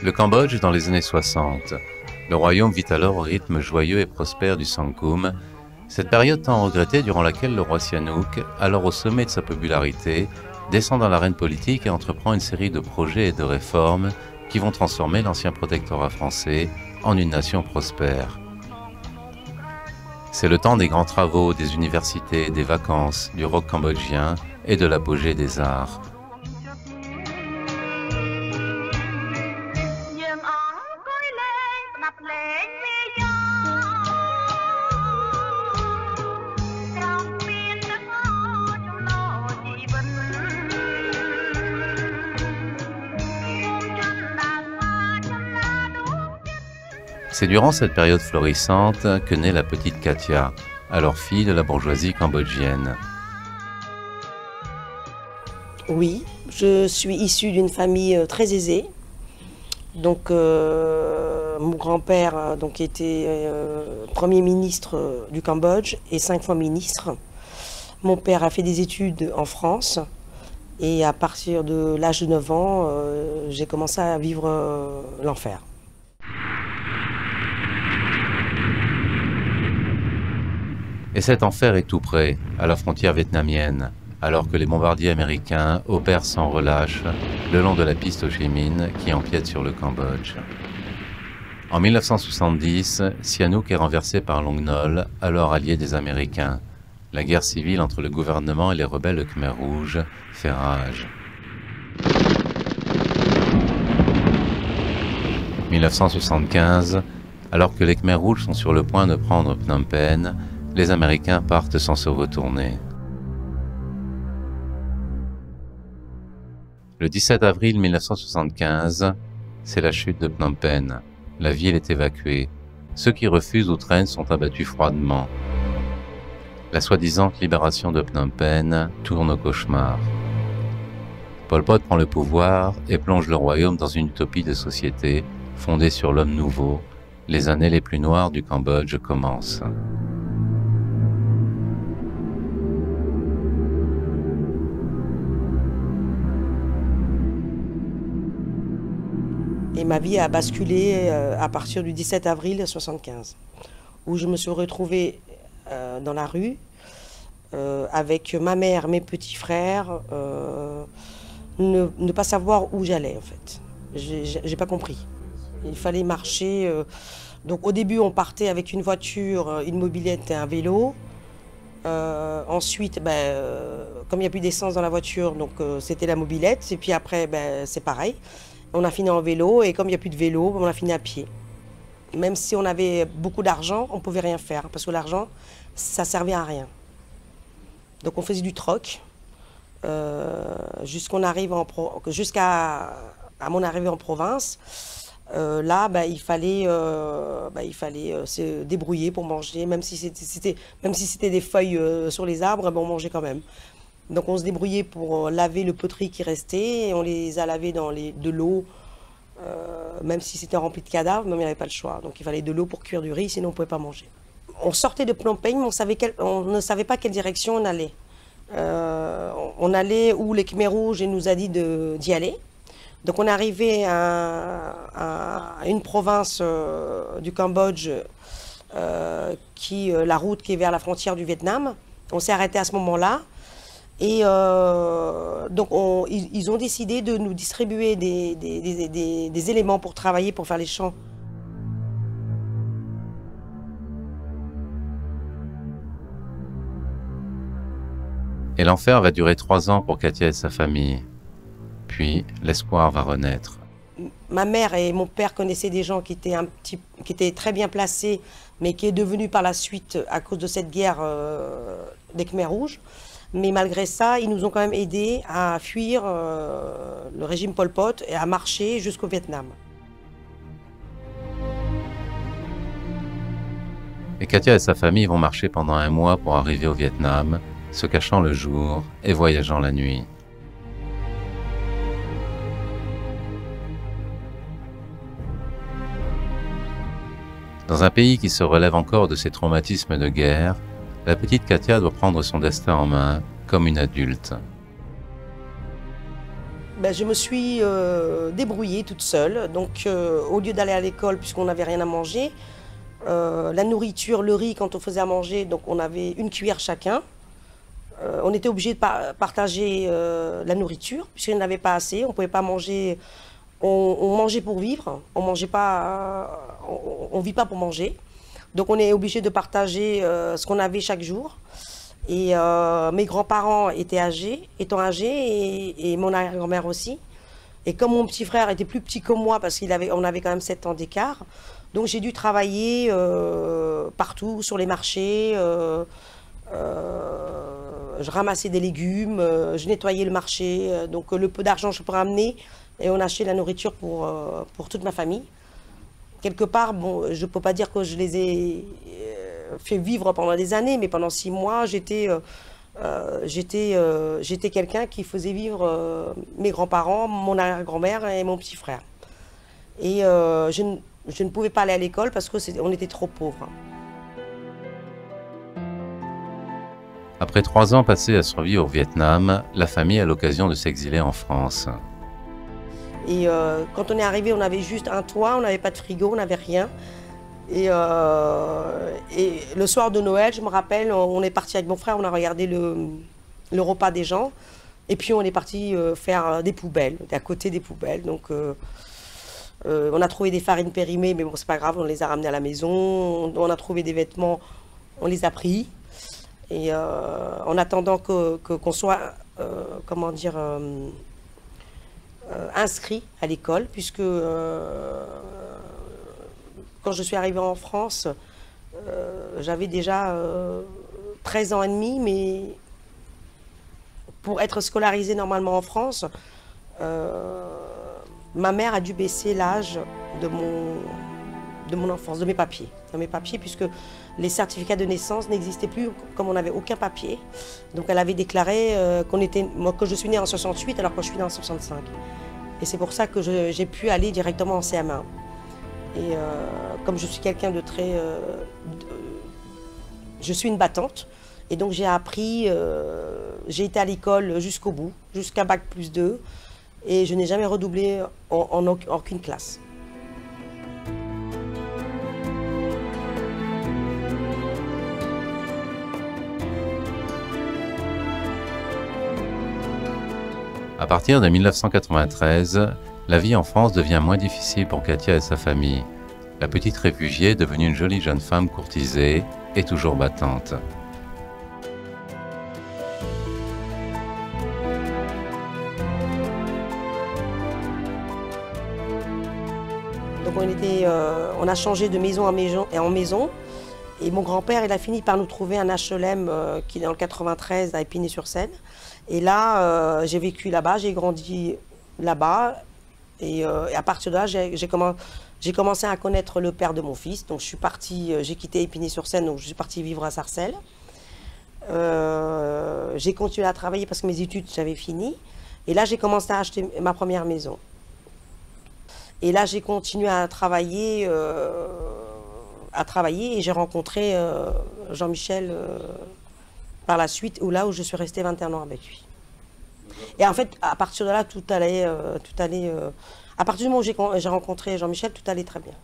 Le Cambodge dans les années 60. Le royaume vit alors au rythme joyeux et prospère du Sangkum, cette période tant regrettée durant laquelle le roi Sihanouk, alors au sommet de sa popularité, descend dans l'arène politique et entreprend une série de projets et de réformes qui vont transformer l'ancien protectorat français en une nation prospère. C'est le temps des grands travaux, des universités, des vacances, du rock cambodgien et de l'apogée des arts. C'est durant cette période florissante que naît la petite Katia, alors fille de la bourgeoisie cambodgienne. Oui, je suis issue d'une famille très aisée. Donc, mon grand-père était Premier ministre du Cambodge et 5 fois ministre. Mon père a fait des études en France et à partir de l'âge de 9 ans, j'ai commencé à vivre l'enfer. Et cet enfer est tout près, à la frontière vietnamienne, alors que les bombardiers américains opèrent sans relâche le long de la piste Ho Chi Minh qui empiète sur le Cambodge. En 1970, Sihanouk est renversé par Lon Nol, alors allié des Américains. La guerre civile entre le gouvernement et les rebelles Khmer Rouge fait rage. 1975, alors que les Khmer Rouges sont sur le point de prendre Phnom Penh, les Américains partent sans se retourner. Le 17 avril 1975, c'est la chute de Phnom Penh. La ville est évacuée. Ceux qui refusent ou traînent sont abattus froidement. La soi-disant libération de Phnom Penh tourne au cauchemar. Pol Pot prend le pouvoir et plonge le royaume dans une utopie de société fondée sur l'homme nouveau. Les années les plus noires du Cambodge commencent. Et ma vie a basculé à partir du 17 avril 1975, où je me suis retrouvée dans la rue avec ma mère, mes petits frères, ne pas savoir où j'allais en fait. J'ai pas compris. Il fallait marcher. Donc au début on partait avec une voiture, une mobilette et un vélo. Ensuite, comme il n'y a plus d'essence dans la voiture, donc c'était la mobilette. Et puis après, c'est pareil. On a fini en vélo et comme il n'y a plus de vélo, on a fini à pied. Même si on avait beaucoup d'argent, on ne pouvait rien faire parce que l'argent, ça servait à rien. Donc on faisait du troc jusqu'à mon arrivée en province. Là, il fallait se débrouiller pour manger, même si c'était des feuilles sur les arbres, on mangeait quand même. Donc on se débrouillait pour laver le poterie qui restait, et on les a lavés dans de l'eau, même si c'était rempli de cadavres, mais il n'y avait pas le choix. Donc il fallait de l'eau pour cuire du riz, sinon on ne pouvait pas manger. On sortait de Phnom Penh, mais on ne savait pas quelle direction on allait. On allait où les Khmer Rouges nous a dit d'y aller. Donc on est arrivé à une province du Cambodge, la route qui est vers la frontière du Vietnam. On s'est arrêté à ce moment-là. Et donc ils ont décidé de nous distribuer des éléments pour travailler, pour faire les champs. Et l'enfer va durer 3 ans pour Katia et sa famille. Puis l'espoir va renaître. Ma mère et mon père connaissaient des gens qui étaient très bien placés, mais qui est devenu par la suite, à cause de cette guerre des Khmer Rouges. Mais malgré ça, ils nous ont quand même aidés à fuir le régime Pol Pot et à marcher jusqu'au Vietnam. Et Katia et sa famille vont marcher pendant 1 mois pour arriver au Vietnam, se cachant le jour et voyageant la nuit. Dans un pays qui se relève encore de ses traumatismes de guerre, la petite Katia doit prendre son destin en main comme une adulte. Ben, je me suis débrouillée toute seule. Donc, au lieu d'aller à l'école, puisqu'on n'avait rien à manger, la nourriture, le riz, quand on faisait à manger, donc on avait une cuillère chacun. On était obligé de partager la nourriture, puisqu'il n'y en avait pas assez. On ne pouvait pas manger. On mangeait pour vivre. On mangeait pas. On vit pas pour manger. Donc, on est obligé de partager ce qu'on avait chaque jour. Et mes grands-parents étant âgés, et mon arrière-grand-mère aussi. Et comme mon petit frère était plus petit que moi, parce qu'on avait quand même 7 ans d'écart, donc j'ai dû travailler partout, sur les marchés. Je ramassais des légumes, je nettoyais le marché. Donc le peu d'argent que je peux ramener, et on achetait la nourriture pour toute ma famille. Quelque part, bon, je ne peux pas dire que je les ai fait vivre pendant des années, mais pendant 6 mois, j'étais quelqu'un qui faisait vivre mes grands-parents, mon arrière-grand-mère et mon petit frère. Et je ne pouvais pas aller à l'école parce qu'on était trop pauvres. Après 3 ans passés à survivre au Vietnam, la famille a l'occasion de s'exiler en France. Et quand on est arrivé, on avait juste un toit, on n'avait pas de frigo, on n'avait rien. Et le soir de Noël, je me rappelle, on est parti avec mon frère, on a regardé le repas des gens. Et puis on est parti faire des poubelles, à côté des poubelles. Donc on a trouvé des farines périmées, mais bon, c'est pas grave, on les a ramenées à la maison. On a trouvé des vêtements, on les a pris. Et en attendant qu'on soit, comment dire, inscrit à l'école, puisque quand je suis arrivée en France, j'avais déjà 13 ans et demi, mais pour être scolarisée normalement en France, ma mère a dû baisser l'âge de mon enfance, de mes papiers, puisque les certificats de naissance n'existaient plus, comme on n'avait aucun papier. Donc elle avait déclaré que je suis née en 68 alors que je suis née en 65. Et c'est pour ça que j'ai pu aller directement en CM1. Et comme je suis quelqu'un de très... je suis une battante. Et donc j'ai appris, j'ai été à l'école jusqu'au bout, jusqu'à Bac+2. Et je n'ai jamais redoublé en aucune classe. À partir de 1993, la vie en France devient moins difficile pour Katia et sa famille. La petite réfugiée, devenue une jolie jeune femme courtisée, est toujours battante. Donc on a changé de maison en maison. Et mon grand-père, il a fini par nous trouver un HLM qui est dans le 93 à Épinay-sur-Seine. Et là, j'ai vécu là-bas, j'ai grandi là-bas. Et à partir de là, j'ai commencé à connaître le père de mon fils. Donc je suis partie, j'ai quitté Épinay-sur-Seine, donc je suis partie vivre à Sarcelles. J'ai continué à travailler parce que mes études, j'avais fini. Et là, j'ai commencé à acheter ma première maison. Et là, j'ai continué à travailler et j'ai rencontré Jean-Michel par la suite, où je suis restée 21 ans avec lui. Et en fait, à partir de là, tout allait à partir du moment où j'ai rencontré Jean-Michel, tout allait très bien.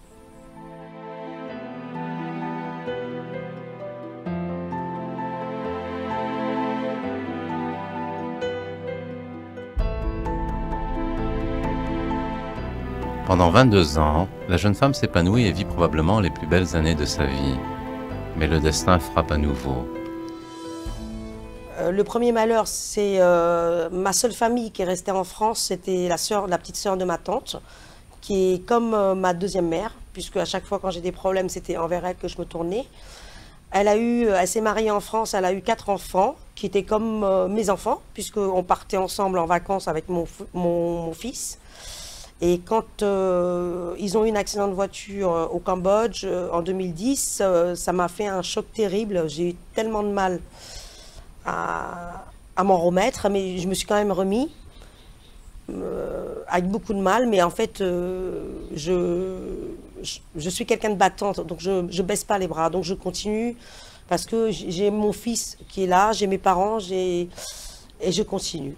Pendant 22 ans, la jeune femme s'épanouit et vit probablement les plus belles années de sa vie. Mais le destin frappe à nouveau. Le premier malheur, c'est ma seule famille qui est restée en France, c'était la petite sœur de ma tante, qui est comme ma deuxième mère, puisque à chaque fois quand j'ai des problèmes, c'était envers elle que je me tournais. Elle s'est mariée en France, elle a eu 4 enfants, qui étaient comme mes enfants, puisqu'on partait ensemble en vacances avec mon fils. Et quand ils ont eu un accident de voiture au Cambodge en 2010, ça m'a fait un choc terrible. J'ai eu tellement de mal à m'en remettre, mais je me suis quand même remis avec beaucoup de mal. Mais en fait, je suis quelqu'un de battante, donc je ne baisse pas les bras, donc je continue parce que j'ai mon fils qui est là, j'ai mes parents, et je continue.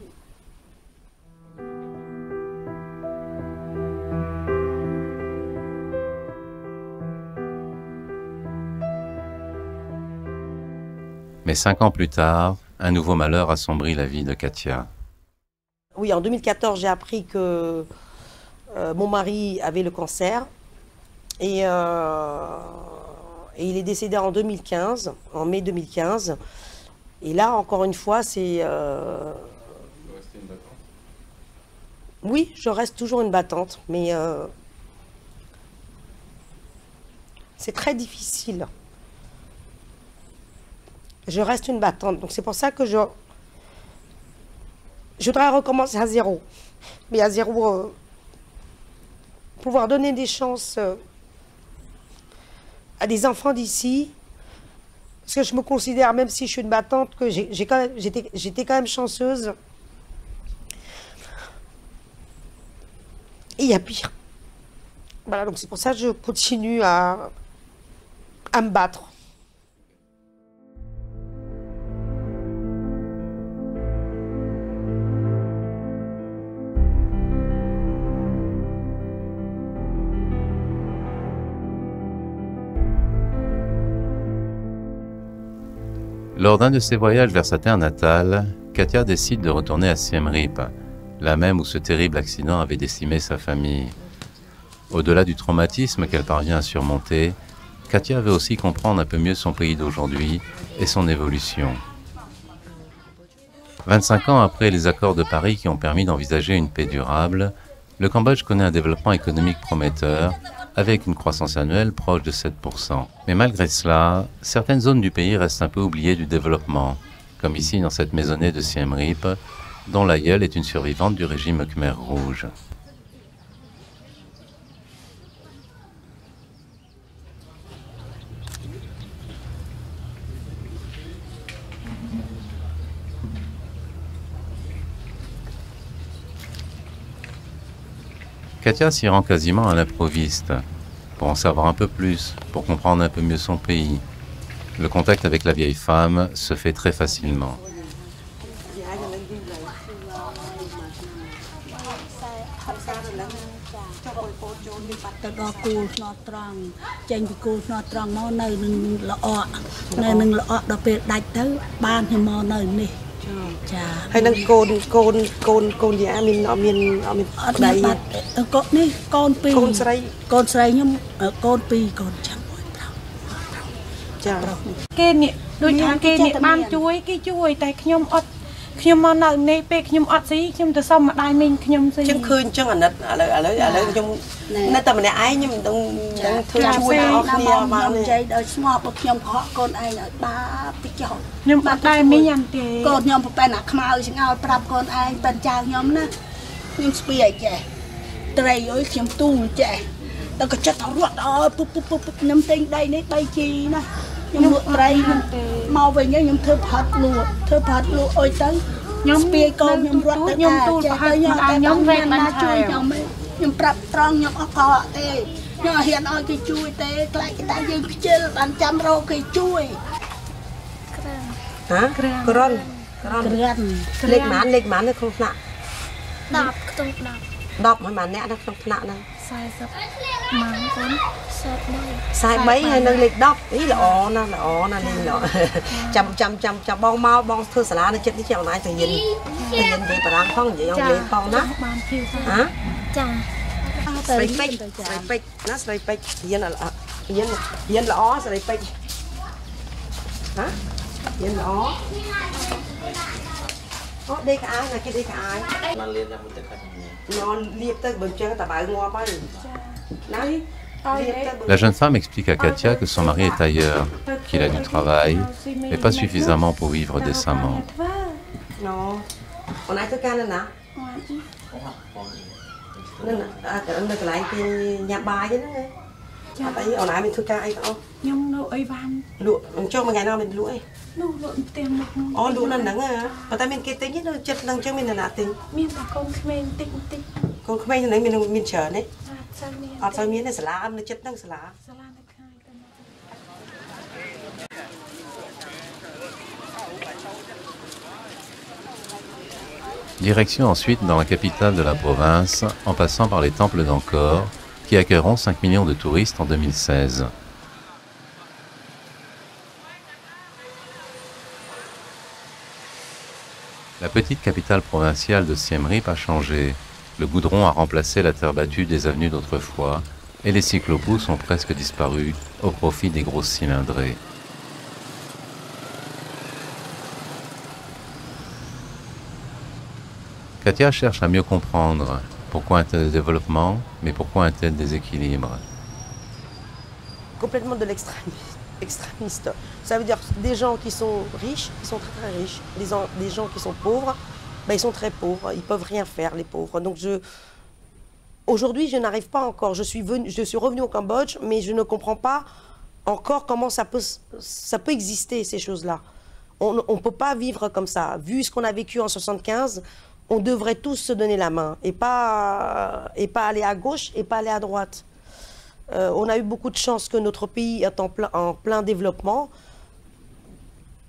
Mais 5 ans plus tard, un nouveau malheur assombrit la vie de Katia. Oui, en 2014, j'ai appris que mon mari avait le cancer et il est décédé en 2015, en mai 2015. Et là, encore une fois, c'est... Oui, je reste toujours une battante, mais c'est très difficile. Je reste une battante, donc c'est pour ça que je voudrais recommencer à zéro. Mais à zéro, pouvoir donner des chances à des enfants d'ici, parce que je me considère, même si je suis une battante, que j'étais quand même chanceuse. Et il y a pire. Voilà, donc c'est pour ça que je continue à me battre. Lors d'un de ses voyages vers sa terre natale, Katia décide de retourner à Siem Reap, là même où ce terrible accident avait décimé sa famille. Au-delà du traumatisme qu'elle parvient à surmonter, Katia veut aussi comprendre un peu mieux son pays d'aujourd'hui et son évolution. 25 ans après les accords de Paris qui ont permis d'envisager une paix durable, le Cambodge connaît un développement économique prometteur, avec une croissance annuelle proche de 7%. Mais malgré cela, certaines zones du pays restent un peu oubliées du développement, comme ici dans cette maisonnée de Siem Reap, dont l'aïeule est une survivante du régime Khmer Rouge. Katia s'y rend quasiment à l'improviste, pour en savoir un peu plus, pour comprendre un peu mieux son pays. Le contact avec la vieille femme se fait très facilement. Hay năng côn gì à mình đây con pi côn sấy nhưng con pi con chẳng ngồi đâu chà kê nè đôi thằng kê nè ban chuối cái chuối tại nhom mà nợ này pe nhom xí nhom từ sau mà đai mình nhom xí chân khơi chân ảnh ở trong nó tầm này ai nhưng mình đang thương chuối nó kia mà chơi đời small bậc nhom họ con ai ở ba cái chậu nhưng mà đai mình nhầm thì con nhom phải bên nạc mau chỉ ngao prap con ai bên chào nhom nè nhom spray chè tray ơi nhom tu chè tao có chất thảo ruột đó pup nhom tinh đây này bay chi nè nhom luộc tray mau về nhá nhom thưa phật luộc ôi tới nhom spray con nhom ruột nhom tu nhom ven na chui nhom prap tròn nhom có tê nhom hiện ơi cái chui tê lại cái ta dương chơi bàn trăm rô cái chui hả cronเลขหมานในครบหน้าđọc không đọc 10ហើយម៉ានអ្នកនៅក្នុងថ្នាក់ហ្នឹង40ម៉ានកូន43ហើយនៅលេខ10អីល្អណាស់លេងល្អចាំបងមកបងធ្វើសាលានៅចិត្តនេះជាអនឡាញទៅរៀននិយាយបារាំងផងនិយាយអង់គ្លេសផងណាបានភីសាហ៎ចាស្រីពេជ្រណាស្រីពេជ្ររៀនល្អស្រីពេជ្រហ៎រៀនល្អអូដេកអាយណាគេដេកអាយនอนเรียนចាំទៅខាត់នอนលៀបទៅបើចឹងតបើងាប់ហើយណា La jeune femme explique à Katia que son mari est ailleurs, qu'il a du travail, mais pas suffisamment pour vivre décemment. Non. On a tout cas là. Nó lại cái nhà bài chứ nó. Tại on ai mình tout cas ai không? nhom nấu ấy van Lụa, cho một ngày nào mình lụa ấy. nấu tiền một Lụa lần nắng à. Và tại mình cái tính nhất nó chất lần cho mình là nạt tính. miên bà con khmen tinh Con không may mình chờ đấy. Sao miếng này salad nó chất năng salad. Direction ensuite dans la capitale de la province, en passant par les temples d'Angkor, qui accueilleront 5 millions de touristes en 2016. La petite capitale provinciale de Siem Reap a changé. Le goudron a remplacé la terre battue des avenues d'autrefois et les cyclobus ont presque disparu au profit des grosses cylindrées. Katia cherche à mieux comprendre pourquoi un tel développement, mais pourquoi un tel déséquilibre. Complètement de l'extrémiste. Ça veut dire des gens qui sont riches, ils sont très très riches. Des gens qui sont pauvres, ben, ils sont très pauvres. Ils ne peuvent rien faire, les pauvres. Donc aujourd'hui, je n'arrive pas encore. Je suis revenue au Cambodge, mais je ne comprends pas encore comment ça peut exister, ces choses-là. On ne peut pas vivre comme ça. Vu ce qu'on a vécu en 75, on devrait tous se donner la main et pas aller à gauche et pas aller à droite. On a eu beaucoup de chance que notre pays est en plein développement.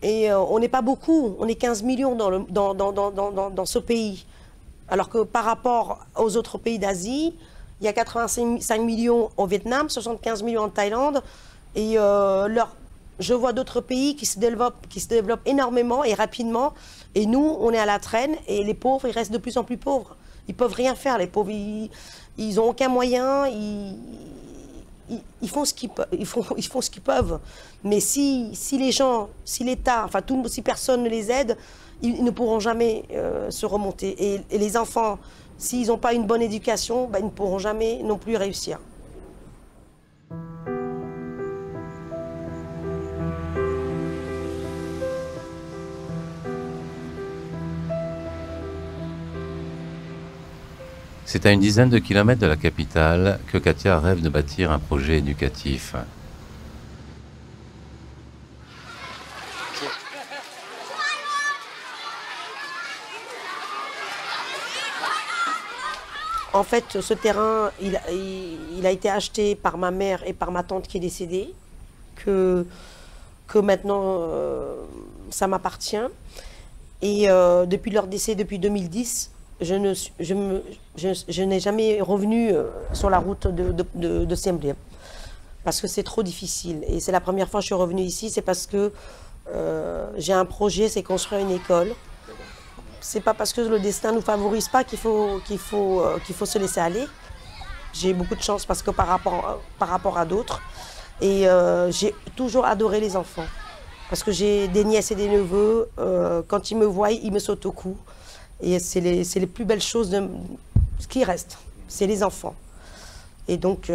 Et on n'est pas beaucoup, on est 15 millions dans ce pays. Alors que par rapport aux autres pays d'Asie, il y a 85 millions au Vietnam, 75 millions en Thaïlande. Et je vois d'autres pays qui se développent énormément et rapidement. Et nous, on est à la traîne et les pauvres, ils restent de plus en plus pauvres. Ils ne peuvent rien faire, les pauvres. Ils n'ont aucun moyen. Ils font ce qu'ils peuvent. Mais si les gens, si l'État, enfin si personne ne les aide, ils ne pourront jamais se remonter. Et les enfants, s'ils n'ont pas une bonne éducation, ben, ils ne pourront jamais non plus réussir. C'est à une dizaine de kilomètres de la capitale que Katia rêve de bâtir un projet éducatif. En fait, ce terrain, il a été acheté par ma mère et par ma tante qui est décédée, que maintenant, ça m'appartient. Et depuis leur décès, depuis 2010, je n'ai jamais revenu sur la route de Siem Reap parce que c'est trop difficile. Et c'est la première fois que je suis revenue ici, c'est parce que j'ai un projet, c'est construire une école. C'est pas parce que le destin ne nous favorise pas qu'il faut se laisser aller. J'ai beaucoup de chance parce que par rapport à d'autres. Et j'ai toujours adoré les enfants. Parce que j'ai des nièces et des neveux, quand ils me voient, ils me sautent au cou. Et c'est les plus belles choses qui restent, c'est les enfants. Et donc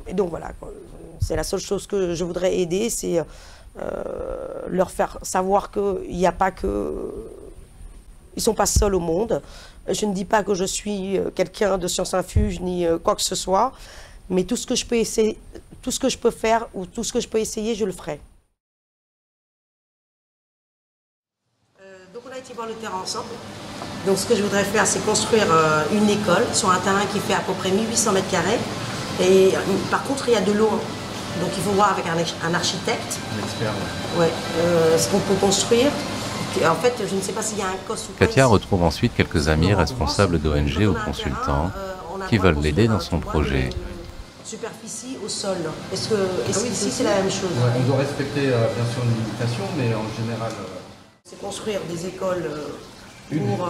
voilà, c'est la seule chose que je voudrais aider, c'est leur faire savoir qu'il n'y a pas que... Ils ne sont pas seuls au monde. Je ne dis pas que je suis quelqu'un de science infuse ni quoi que ce soit, mais tout ce que je peux essayer, tout ce que je peux faire ou tout ce que je peux essayer, je le ferai. Donc on a été voir le terrain ensemble. Donc ce que je voudrais faire, c'est construire une école sur un terrain qui fait à peu près 1800 mètres carrés. Et par contre, il y a de l'eau. Donc il faut voir avec un architecte. Un expert. Ouais. Ce qu'on peut construire. En fait, je ne sais pas s'il y a un COS ou pas. Katia retrouve ensuite quelques amis responsables d'ONG ou consultants qui veulent l'aider dans son projet. Superficie au sol. Est-ce qu'ici c'est la même chose? Ouais, on doit respecter bien sûr une limitation, mais en général... C'est construire des écoles pour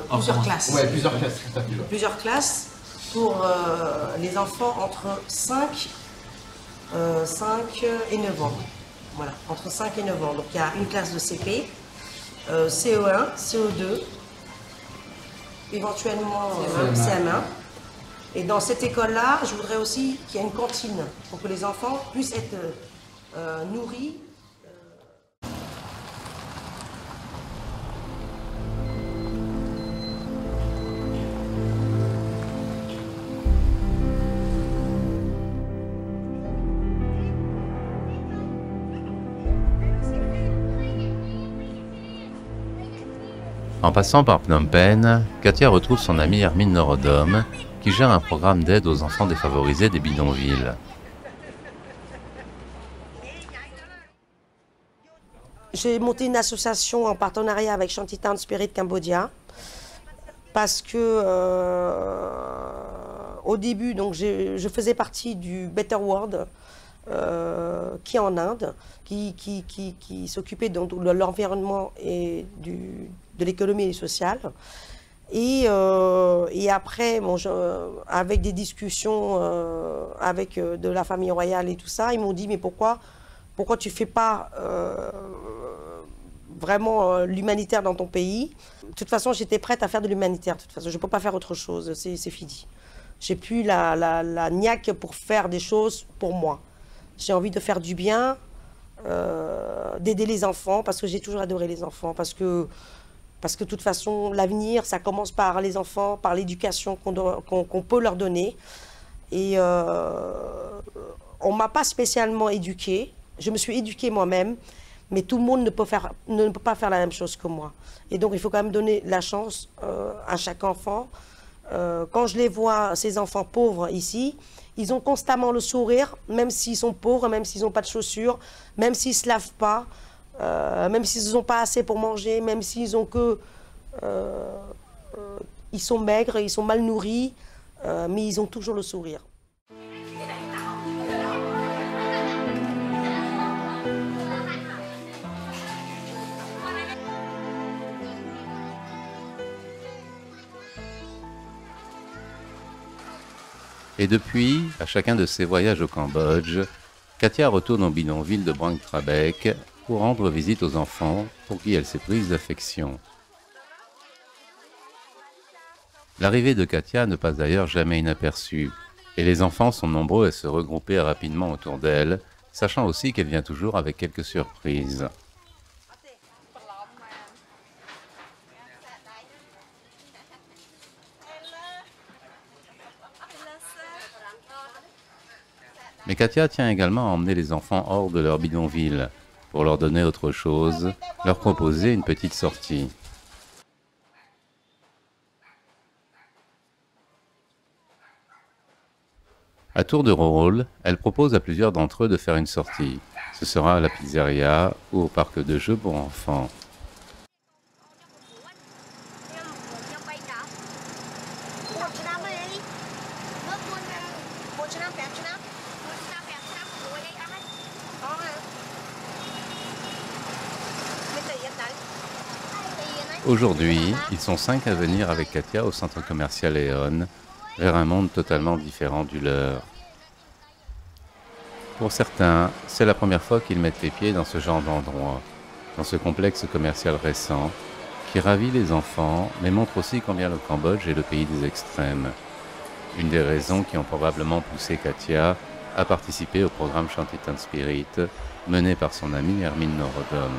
plusieurs classes. Oui, plusieurs classes. Plusieurs classes pour les enfants entre 5 et 9 ans. Voilà, entre 5 et 9 ans. Donc il y a une classe de CP, CE1, CE2, éventuellement CM1. Et dans cette école-là, je voudrais aussi qu'il y ait une cantine pour que les enfants puissent être nourris. En passant par Phnom Penh, Katia retrouve son ami Hermine Norodom, qui gère un programme d'aide aux enfants défavorisés des bidonvilles. J'ai monté une association en partenariat avec Shantytown Spirit Cambodia parce que au début, donc je faisais partie du Better World qui est en Inde, qui s'occupait de l'environnement et de l'économie sociale. Et après, bon, avec des discussions avec de la famille royale et tout ça, ils m'ont dit, mais pourquoi tu ne fais pas vraiment l'humanitaire dans ton pays? De toute façon, j'étais prête à faire de l'humanitaire. De toute façon, je ne peux pas faire autre chose, c'est fini. J'ai plus la niaque pour faire des choses pour moi. J'ai envie de faire du bien, d'aider les enfants, parce que j'ai toujours adoré les enfants, parce que de toute façon, l'avenir, ça commence par les enfants, par l'éducation qu'on peut leur donner. Et on ne m'a pas spécialement éduquée. Je me suis éduquée moi-même, mais tout le monde ne peut pas faire la même chose que moi. Et donc, il faut quand même donner la chance à chaque enfant. Quand je les vois, ces enfants pauvres ici, ils ont constamment le sourire, même s'ils sont pauvres, même s'ils n'ont pas de chaussures, même s'ils ne se lavent pas, même s'ils n'ont pas assez pour manger, même s'ils ont que... ils sont maigres, ils sont mal nourris, mais ils ont toujours le sourire. Et depuis, à chacun de ses voyages au Cambodge, Katia retourne au bidonville de Brang Trabek pour rendre visite aux enfants pour qui elle s'est prise d'affection. L'arrivée de Katia ne passe d'ailleurs jamais inaperçue, et les enfants sont nombreux à se regrouper rapidement autour d'elle, sachant aussi qu'elle vient toujours avec quelques surprises. Mais Katia tient également à emmener les enfants hors de leur bidonville, pour leur donner autre chose, leur proposer une petite sortie. À tour de rôle, elle propose à plusieurs d'entre eux de faire une sortie. Ce sera à la pizzeria ou au parc de jeux pour enfants. Aujourd'hui, ils sont 5 à venir avec Katia au centre commercial Aeon, vers un monde totalement différent du leur. Pour certains, c'est la première fois qu'ils mettent les pieds dans ce genre d'endroit, dans ce complexe commercial récent, qui ravit les enfants, mais montre aussi combien le Cambodge est le pays des extrêmes. Une des raisons qui ont probablement poussé Katia à participer au programme Shantytown Spirit, mené par son amie Hermine Norodom.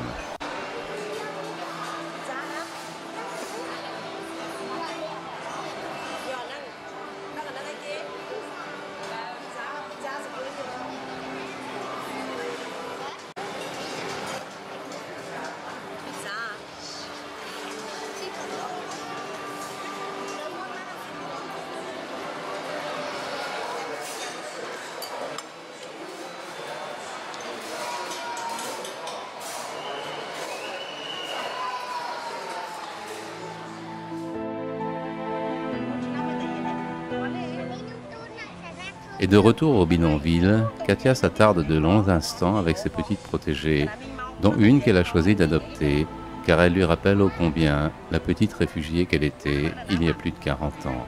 Et de retour au bidonville, Katia s'attarde de longs instants avec ses petites protégées, dont une qu'elle a choisi d'adopter, car elle lui rappelle ô combien la petite réfugiée qu'elle était il y a plus de 40 ans.